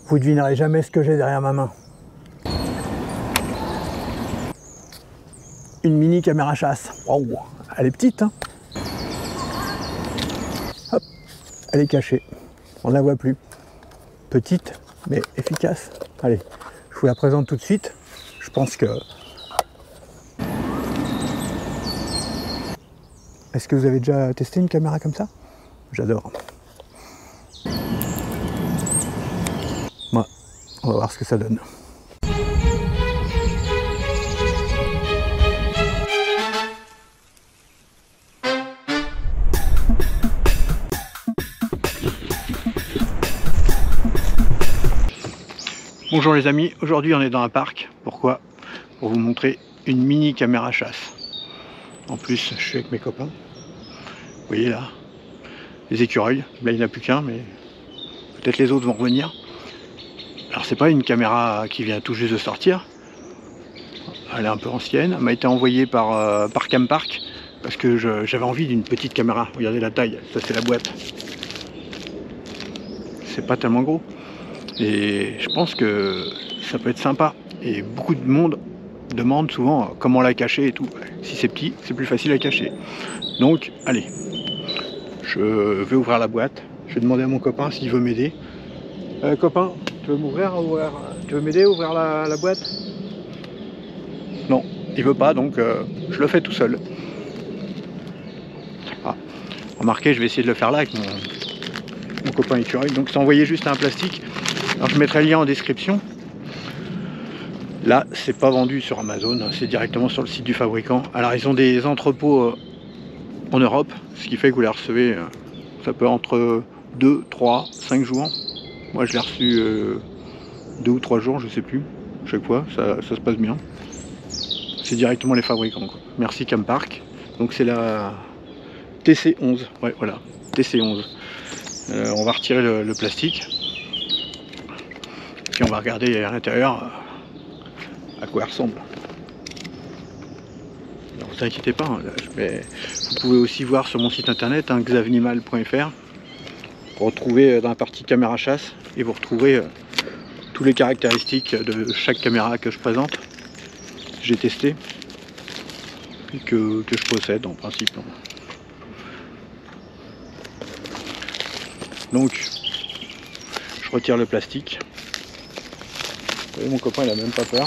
Vous devinerez jamais ce que j'ai derrière ma main. Une mini caméra chasse. Waouh, elle est petite, hein. Hop, elle est cachée. On ne la voit plus. Petite, mais efficace. Allez, je vous la présente tout de suite. Je pense que... Est-ce que vous avez déjà testé une caméra comme ça? J'adore. Ouais, on va voir ce que ça donne. Bonjour les amis, aujourd'hui on est dans un parc. Pourquoi? Pour vous montrer une mini caméra chasse. En plus, je suis avec mes copains. Vous voyez là, les écureuils. Là il n'y en a plus qu'un, mais peut-être les autres vont revenir. Alors c'est pas une caméra qui vient tout juste de sortir. Elle est un peu ancienne. Elle m'a été envoyée par Campark parce que j'avais envie d'une petite caméra. Regardez la taille, ça c'est la boîte. C'est pas tellement gros. Et je pense que ça peut être sympa. Et beaucoup de monde demande souvent comment la cacher et tout. Si c'est petit, c'est plus facile à cacher. Donc, allez, je vais ouvrir la boîte. Je vais demander à mon copain s'il veut m'aider. Copain, tu veux m'ouvrir, tu veux m'aider à ouvrir la boîte? Non, il veut pas, donc je le fais tout seul. Ah, remarquez, je vais essayer de le faire là avec mon copain écureuil. Donc, c'est envoyé juste un plastique. Alors je mettrai le lien en description. Là, c'est pas vendu sur Amazon, c'est directement sur le site du fabricant. Alors ils ont des entrepôts en Europe, ce qui fait que vous les recevez, ça peut entre 2, 3, 5 jours. Moi je l'ai reçu 2 ou 3 jours, je sais plus. Chaque fois, ça se passe bien. C'est directement les fabricants, quoi. Merci Campark. Donc c'est la TC11. Ouais, voilà, TC11. On va retirer le plastique. Puis on va regarder à l'intérieur à quoi elle ressemble. Ne vous inquiétez pas, hein, vous pouvez aussi voir sur mon site internet, hein, xavnimal.fr, pour retrouver dans la partie caméra chasse, et vous retrouverez toutes les caractéristiques de chaque caméra que je présente, j'ai testé, et que je possède en principe. Donc, je retire le plastique. Vous voyez, mon copain il a même pas peur.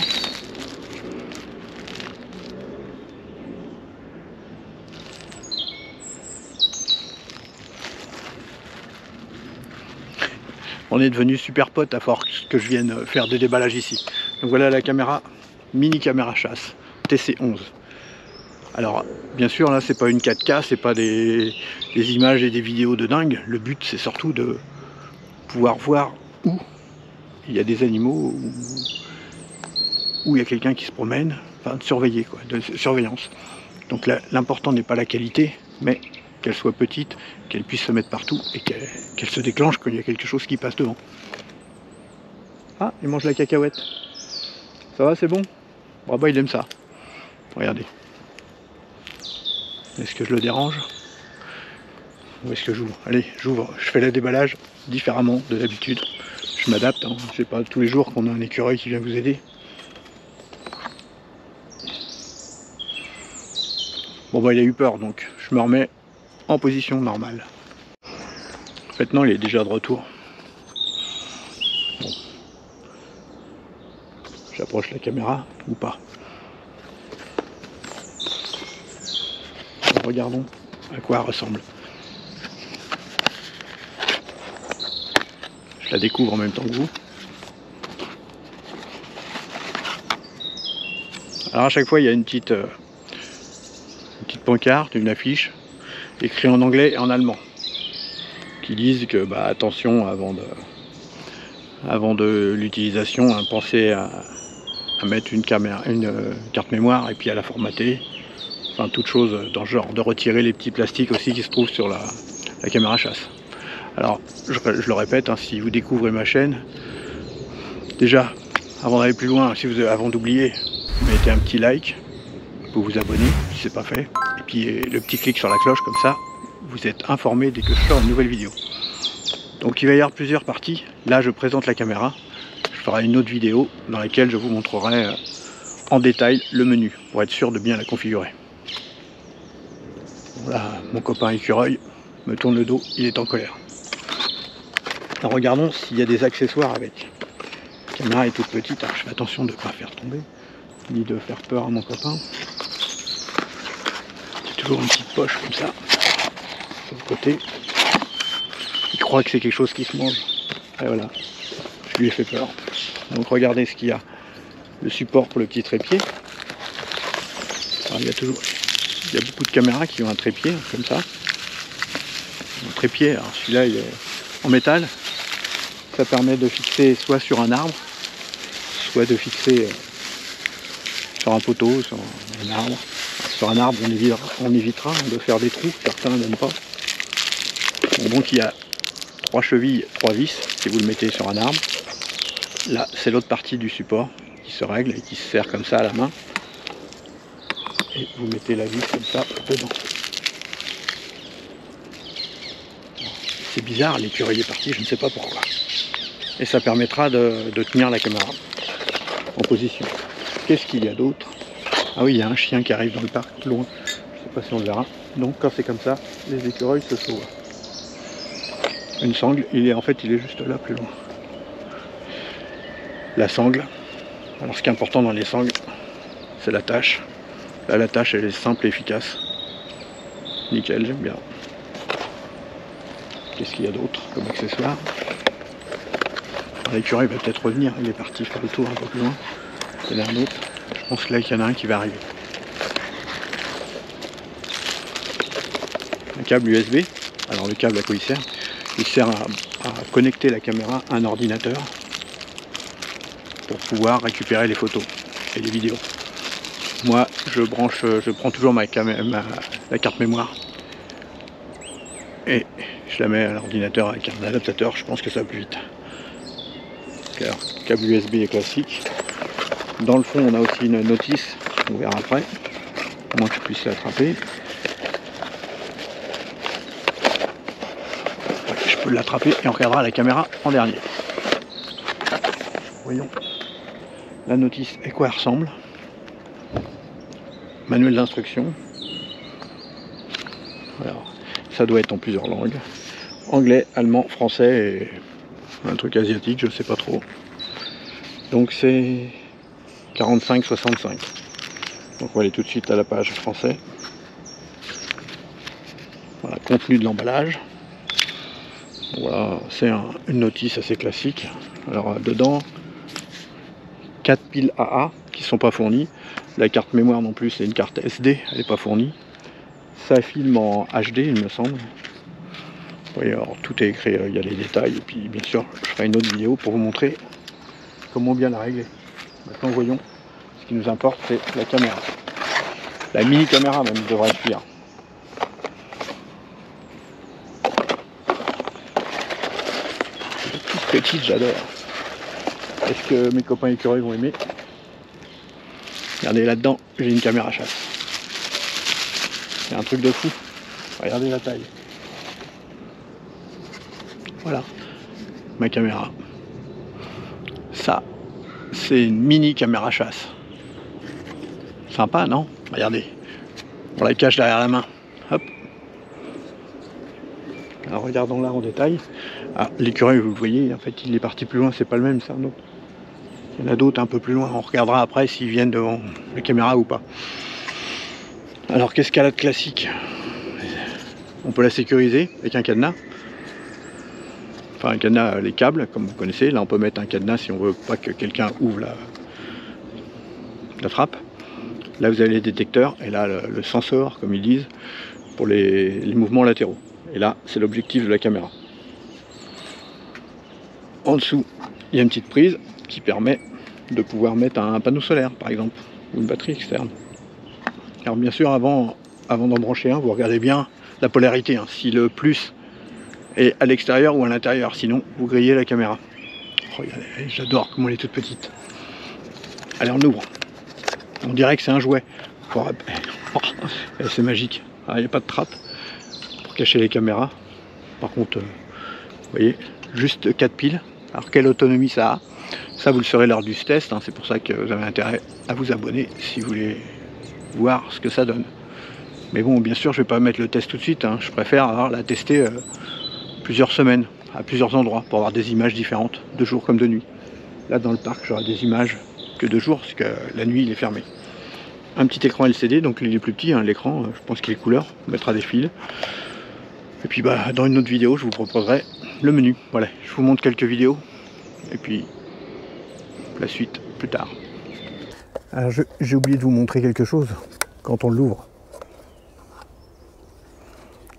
On est devenus super potes à force que je vienne faire des déballages ici. Donc voilà la caméra, mini caméra chasse, TC11. Alors bien sûr là c'est pas une 4K, c'est pas des images et des vidéos de dingue. Le but c'est surtout de pouvoir voir où il y a des animaux, où il y a quelqu'un qui se promène, enfin de surveiller quoi, de surveillance. Donc l'important n'est pas la qualité, mais qu'elle soit petite, qu'elle puisse se mettre partout et qu'elle se déclenche quand il y a quelque chose qui passe devant. Ah, il mange la cacahuète. Ça va, c'est bon? Bon bah il aime ça. Regardez. Est-ce que je le dérange? Où est-ce que j'ouvre? Allez, j'ouvre. Je fais le déballage différemment de d'habitude. Je m'adapte, hein. C'est pas tous les jours qu'on a un écureuil qui vient vous aider. Bon bah il a eu peur, donc je me remets en position normale. Maintenant il est déjà de retour. Bon. J'approche la caméra ou pas. Regardons à quoi elle ressemble. Je la découvre en même temps que vous. Alors à chaque fois il y a une petite pancarte, une affiche, écrit en anglais et en allemand, qui disent que bah, attention avant de l'utilisation, hein, pensez à mettre une carte mémoire et puis à la formater. Enfin toute chose dans ce genre, de retirer les petits plastiques aussi qui se trouvent sur la caméra chasse. Alors je le répète, hein, si vous découvrez ma chaîne, déjà avant d'aller plus loin, avant d'oublier, mettez un petit like, vous vous abonner si c'est pas fait, et puis le petit clic sur la cloche, comme ça vous êtes informé dès que je sors une nouvelle vidéo. Donc il va y avoir plusieurs parties. Là je présente la caméra, je ferai une autre vidéo dans laquelle je vous montrerai en détail le menu pour être sûr de bien la configurer. Voilà, mon copain écureuil me tourne le dos, il est en colère. Alors regardons s'il y a des accessoires avec. La caméra est toute petite, alors je fais attention de ne pas faire tomber, ni de faire peur à mon copain. J'ai toujours une petite poche comme ça, sur le côté. Il croit que c'est quelque chose qui se mange. Et voilà, je lui ai fait peur. Donc regardez ce qu'il y a. Le support pour le petit trépied. Alors, il y a beaucoup de caméras qui ont un trépied comme ça. Un trépied, alors celui-là il est en métal. Ça permet de fixer soit sur un arbre, soit de fixer sur un poteau, sur un arbre. Sur un arbre, on évitera de faire des trous, certains n'aiment pas. Bon, donc il y a 3 chevilles, 3 vis, si vous le mettez sur un arbre. Là, c'est l'autre partie du support qui se règle et qui se serre comme ça à la main. Et vous mettez la vis comme ça dedans. C'est bizarre, l'écureuil est parti, je ne sais pas pourquoi. Et ça permettra de tenir la caméra en position. Qu'est-ce qu'il y a d'autre? Ah oui, il y a un chien qui arrive dans le parc, loin. Je ne sais pas si on le verra. Donc quand c'est comme ça, les écureuils se sauvent. Une sangle, en fait il est juste là, plus loin. La sangle. Alors ce qui est important dans les sangles, c'est l'attache. Là, l'attache elle est simple et efficace. Nickel, j'aime bien. Qu'est-ce qu'il y a d'autre comme accessoire? L'écureuil va peut-être revenir, il est parti faire le tour un peu plus loin. Il y en a un autre. Je pense que là il y en a un qui va arriver. Un câble USB. Alors le câble à quoi il sert? Il sert à connecter la caméra à un ordinateur pour pouvoir récupérer les photos et les vidéos. Moi je prends toujours la carte mémoire et je la mets à l'ordinateur avec un adaptateur, je pense que ça va plus vite. Alors, câble USB est classique. Dans le fond on a aussi une notice, on verra après, au moins que je puisse l'attraper. Je peux l'attraper et on regardera la caméra en dernier. Voyons la notice à quoi elle ressemble. Manuel d'instruction. Alors, ça doit être en plusieurs langues. Anglais, allemand, français et un truc asiatique, je sais pas trop. Donc c'est 45-65. Donc on va aller tout de suite à la page français. Voilà, contenu de l'emballage. Voilà, c'est une notice assez classique. Alors dedans, 4 piles AA qui ne sont pas fournies. La carte mémoire non plus, c'est une carte SD, elle n'est pas fournie. Ça filme en HD, il me semble. Oui, alors tout est écrit, il y a les détails. Et puis bien sûr, je ferai une autre vidéo pour vous montrer comment bien la régler. Maintenant, voyons, ce qui nous importe, c'est la caméra. La mini caméra même devrait suivre. Toute petite, j'adore. Est-ce que mes copains écureuils vont aimer? Regardez là-dedans, j'ai une caméra chasse. C'est un truc de fou. Regardez la taille. Voilà, ma caméra. Ça, c'est une mini caméra chasse. Sympa, non? Regardez. On la cache derrière la main. Hop. Alors regardons là en détail. Ah, l'écureuil, vous le voyez, en fait, il est parti plus loin, c'est pas le même, c'est un autre. Il y en a d'autres un peu plus loin, on regardera après s'ils viennent devant la caméra ou pas. Alors qu'est-ce qu'elle a de classique? On peut la sécuriser avec un cadenas. Enfin un cadenas, les câbles, comme vous connaissez. Là on peut mettre un cadenas si on veut pas que quelqu'un ouvre la trappe. Là vous avez les détecteurs et là le sensor, comme ils disent, pour les mouvements latéraux. Et là c'est l'objectif de la caméra. En dessous, il y a une petite prise qui permet de pouvoir mettre un panneau solaire par exemple, ou une batterie externe. Alors bien sûr, avant d'en brancher un, vous regardez bien la polarité, hein, si le plus est à l'extérieur ou à l'intérieur, sinon vous grillez la caméra. Regardez, j'adore comment elle est toute petite. Allez, on ouvre. On dirait que c'est un jouet. C'est magique. Il n'y a pas de trappe pour cacher les caméras. Par contre, vous voyez, juste 4 piles. Alors quelle autonomie ça a? Ça, vous le saurez lors du test, hein. C'est pour ça que vous avez intérêt à vous abonner si vous voulez voir ce que ça donne. Mais bon, bien sûr, je vais pas mettre le test tout de suite, hein. Je préfère la tester plusieurs semaines, à plusieurs endroits, pour avoir des images différentes, de jour comme de nuit. Là, dans le parc, j'aurai des images que de jour, parce que la nuit, il est fermé. Un petit écran LCD, donc il est plus petit, hein, l'écran, je pense qu'il est couleur, on mettra des fils. Et puis bah, dans une autre vidéo, je vous proposerai le menu. Voilà, je vous montre quelques vidéos, et puis la suite plus tard. Alors j'ai oublié de vous montrer quelque chose quand on l'ouvre.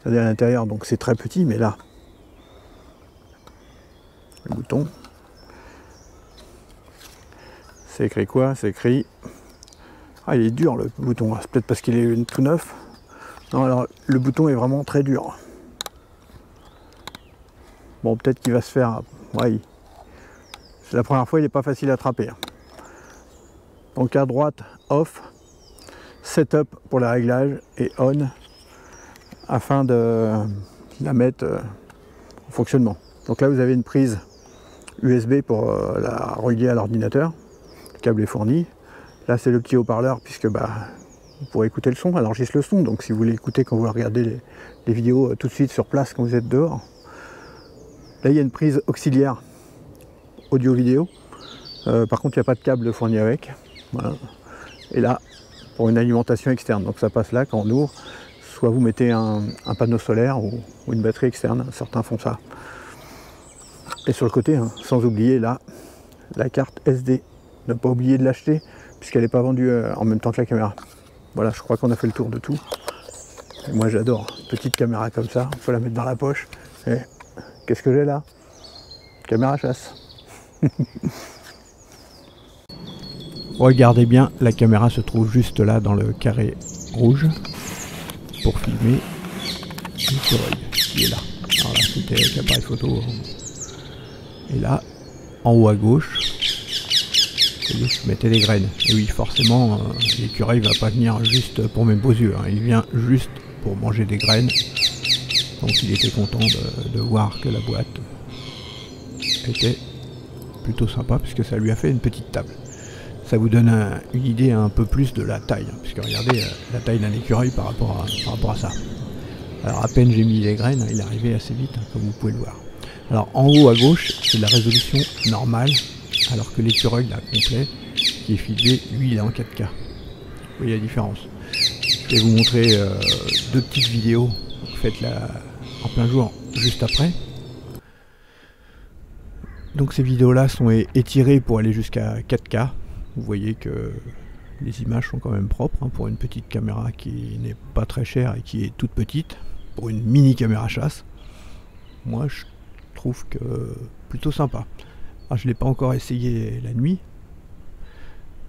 Regardez à l'intérieur, donc c'est très petit, mais là, le bouton, c'est écrit quoi? C'est écrit... Ah, il est dur le bouton, c'est peut-être parce qu'il est tout neuf. Non, alors le bouton est vraiment très dur. Bon, peut-être qu'il va se faire... Ouais, c'est la première fois, il n'est pas facile à attraper. Donc à droite, off, setup pour le réglage et on, afin de la mettre en fonctionnement. Donc là, vous avez une prise USB pour la relier à l'ordinateur. Le câble est fourni. Là, c'est le petit haut-parleur, puisque vous pourrez écouter le son. Alors, j'enregistre le son, donc si vous voulez écouter quand vous regardez les vidéos tout de suite sur place quand vous êtes dehors. Là, il y a une prise auxiliaire audio-vidéo. Par contre, il n'y a pas de câble fourni avec. Voilà. Et là, pour une alimentation externe. Donc, ça passe là quand on ouvre. Soit vous mettez un panneau solaire ou une batterie externe. Certains font ça. Et sur le côté, hein, sans oublier là, la carte SD. Ne pas oublier de l'acheter, puisqu'elle n'est pas vendue en même temps que la caméra. Voilà, je crois qu'on a fait le tour de tout. Et moi j'adore, petite caméra comme ça, on peut la mettre dans la poche. Et qu'est-ce que j'ai là? Caméra chasse. Regardez bien, la caméra se trouve juste là dans le carré rouge pour filmer l'écureuil qui est là. Alors là, c'était avec l'appareil photo. Et là, en haut à gauche, je mettais des graines. Et oui, forcément, l'écureuil va pas venir juste pour mes beaux yeux, hein. Il vient juste pour manger des graines. Donc il était content de voir que la boîte était plutôt sympa, puisque ça lui a fait une petite table. Ça vous donne une idée un peu plus de la taille, hein, puisque regardez la taille d'un écureuil par rapport à ça. Alors à peine j'ai mis les graines, il est arrivé assez vite, hein, comme vous pouvez le voir. Alors en haut à gauche, c'est la résolution normale, alors que l'écureuil là complet qui est filmé, lui il est en 4K. Vous voyez la différence. Je vais vous montrer deux petites vidéos faites là en plein jour juste après. Donc ces vidéos là sont étirées pour aller jusqu'à 4K. Vous voyez que les images sont quand même propres, hein, pour une petite caméra qui n'est pas très chère et qui est toute petite, pour une mini caméra chasse. Moi je trouve que plutôt sympa. Alors, je ne l'ai pas encore essayé la nuit.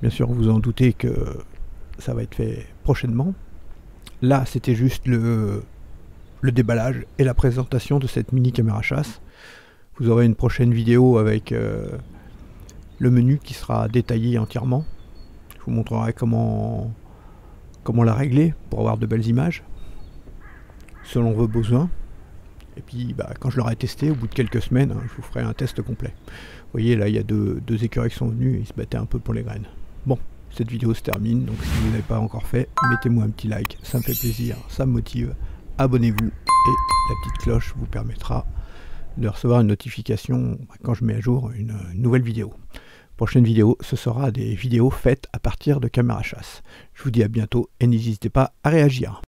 Bien sûr, vous en doutez que ça va être fait prochainement. Là, c'était juste le déballage et la présentation de cette mini caméra chasse. Vous aurez une prochaine vidéo avec le menu qui sera détaillé entièrement. Je vous montrerai comment la régler pour avoir de belles images, selon vos besoins. Et puis quand je l'aurai testé, au bout de quelques semaines, hein, je vous ferai un test complet. Vous voyez là, il y a deux écureuils qui sont venus et ils se battaient un peu pour les graines. Bon, cette vidéo se termine, donc si vous n'avez pas encore fait, mettez-moi un petit like, ça me fait plaisir, ça me motive. Abonnez-vous et la petite cloche vous permettra de recevoir une notification quand je mets à jour une nouvelle vidéo. Prochaine vidéo, ce sera des vidéos faites à partir de caméra chasse. Je vous dis à bientôt et n'hésitez pas à réagir.